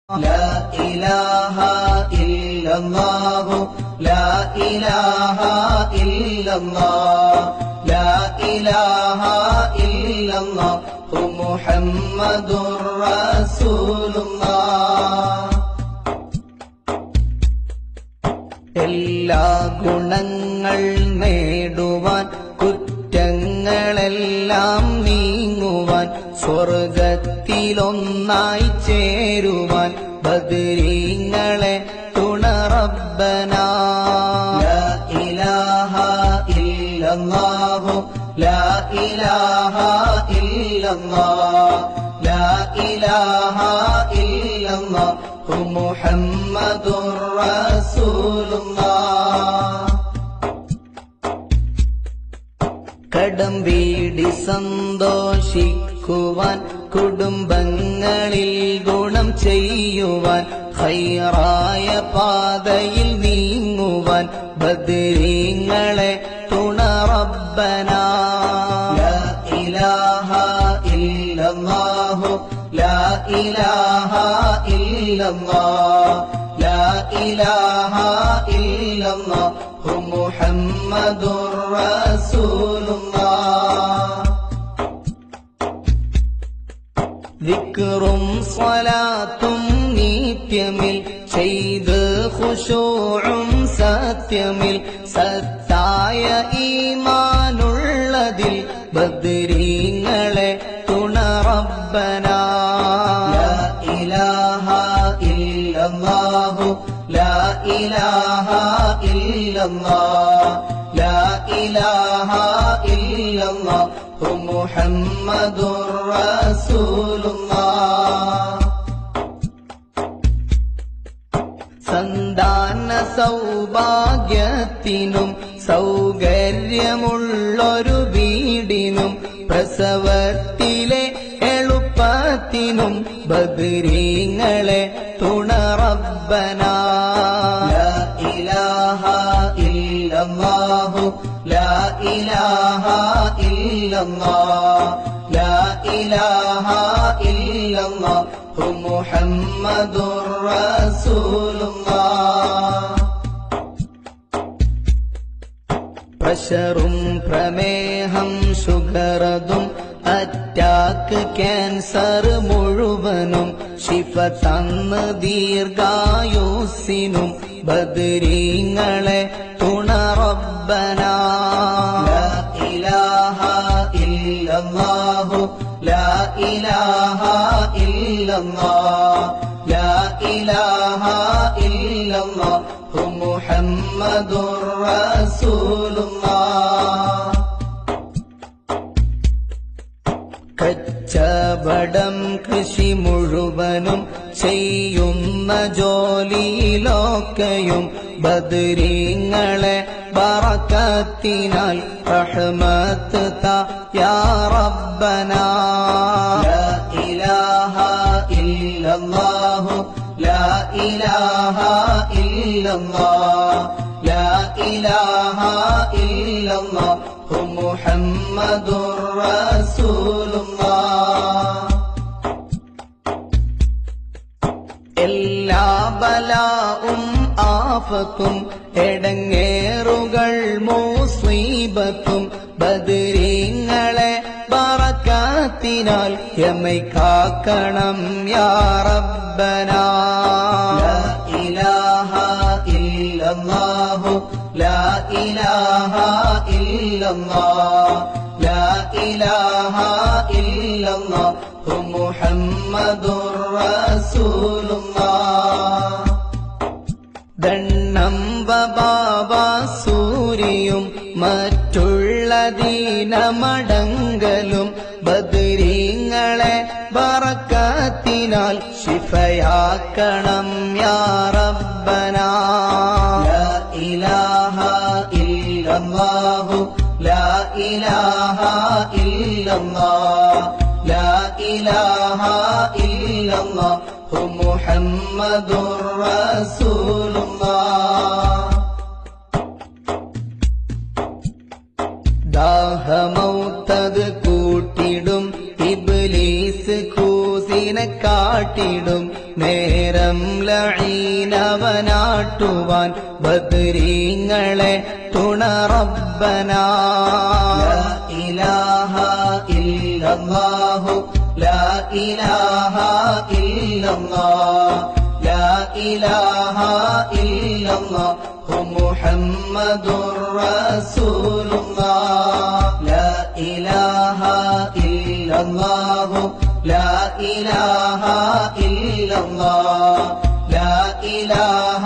لا إله إلا الله لا إله إلا الله لا إله إلا الله محمد رسول الله എല്ലാ ഗുണങ്ങൾ നേടുവാൻ കുറ്റങ്ങളെല്ലാം നീങ്ങുവാൻ സ്വർഗത്തിലൊന്നായി ചേരുവാൻ ബദരീങ്ങളെ തുണ റബ്ബനാ ലാ ഇലാഹ ഇല്ലല്ലാഹു ലാ ഇലാഹ ഇല്ലല്ലാഹ് ലാ ഇലാഹ ഇല്ലല്ലാഹു മുഹമ്മദുർ റസൂലുള്ളാഹ് കടം വീടി സന്തോഷിക്കുവാൻ കുടുംബങ്ങളിൽ ഗുണം ചെയ്യുവാൻ ഖൈറായ പാതയിൽ നീങ്ങുവാൻ ബദരീങ്ങളെ തുണ റബ്ബനാ ലാ ഇലാഹ ഇല്ലല്ലാഹു ലാ ഇലാഹ ഇല്ലല്ലാഹ് ലാ ഇലാഹ ഇല്ലല്ലാഹു മുഹമ്മദുർ റസൂലുള്ളാഹ് ദിക്റും സ്വലാത്തും നിത്യമിൽ ചെയ്ത് ഖുശൂഉം സത്യമിൽ സത്തായ ഈമാനുള്ളതിൽ ബദരീങ്ങളെ തുണ റബ്ബനാ ലാ ഇലാഹ ഇല്ലല്ലാഹു ലാ ഇലാഹ ഇല്ലല്ലാഹ് ലാ ഇലാഹ ഇല്ലല്ലാഹു മുഹമ്മദുർ റസൂലുള്ളാഹ് സന്താന സൗഭാഗ്യത്തിനും സൗകര്യമുള്ളൊരു വീടിനും പ്രസവത്തിലെ എളുപ്പത്തിനും ബദരീങ്ങളെ തുണ റബ്ബനാ ലാ ഇലാഹ ഇല്ലല്ലാഹു ലാ ഇലാഹ ഇല്ലല്ലാഹ് ലാ ഇലാഹ ഇല്ലല്ലാഹു മുഹമ്മദുർ റസൂലുള്ളാഹ് പ്രഷറും പ്രമേഹം ഷുഗറതും അറ്റാക്ക് ക്യാൻസർ മുഴുവനും ശിഫ തന്ന് ദീർഘായുസ്സിനും ബദരീങ്ങളെ തുണ റബ്ബനാ ലാ ഇലാഹ ഇല്ലല്ലാഹു ലാ ഇലാഹ ഇല്ലല്ലാഹ് ലാ ഇലാഹ ഇല്ലല്ലാഹു മുഹമ്മദുർ റസൂലുള്ളാഹ് കച്ചവടം കൃഷി മുഴുവനും ചെയ്യുന്ന ജോലിയിലൊക്കെയും ബദരീങ്ങളെ ബറക്കത്തിനാൽ റഹ്മത്ത് താ യാ റബ്ബനാ ലാ ഇലാഹ ഇല്ലല്ലാഹു ലാ ഇലാഹ ഇല്ലല്ലാഹ് ലാ ഇലാഹ ഇല്ലല്ലാഹു മുഹമ്മദുർ റസൂലുള്ളാഹ് എല്ലാ ബലാഉം ആഫത്തും എടങ്ങേറുകൾ മുസീബത്തും ബദരീങ്ങളെ ബറക്കത്തിനാൽ യമൈ കാക്കണം യാ റബ്ബനാ ലാ ഇലാഹ ഇല്ലല്ലാഹു ലാ ഇലാഹ ഇല്ലല്ലാഹ് ലാ ഇലാഹ ഇല്ലല്ലാഹു മുഹമ്മദുർ റസൂലുള്ളാഹ് ദണ്ണം വബാബ സൂരിയും മറ്റുള്ള ദീനമടങ്കലും ബദരീങ്ങളെ ബറക്കത്തിനാൽ ശിഫയാക്കണം യാ റബ്ബനാ ലാ ഇലാഹ ഇല്ലല്ലാഹു ലാ ഇലാഹ ഇല്ലല്ലാഹ് ലാ ഇലാഹ ഇല്ലല്ലാഹു മുഹമ്മദുർ റസൂലുള്ളാഹ് ദാഹമൗത്തത് കൂട്ടിടും ഇബ്ലീസ് കൂസിനെ കാട്ടിടും നേരം ലഈനവനാട്ടുവാൻ ബദ്രീങ്ങളെ തുണ റബ്ബനാ. ലാ ഇലാഹ ഇല്ലല്ലാഹു ലാ ഇലാഹ ഇല്ലല്ലാഹ് ലാ ഇലാഹ ഇല്ലല്ലാഹു മുഹമ്മദുർ റസൂലുള്ളാഹ്. ലാ ഇലാഹ ഇല്ലല്ലാഹു ലാ ഇലാഹ ഇല്ലല്ലാഹ് ലാ ഇലാഹ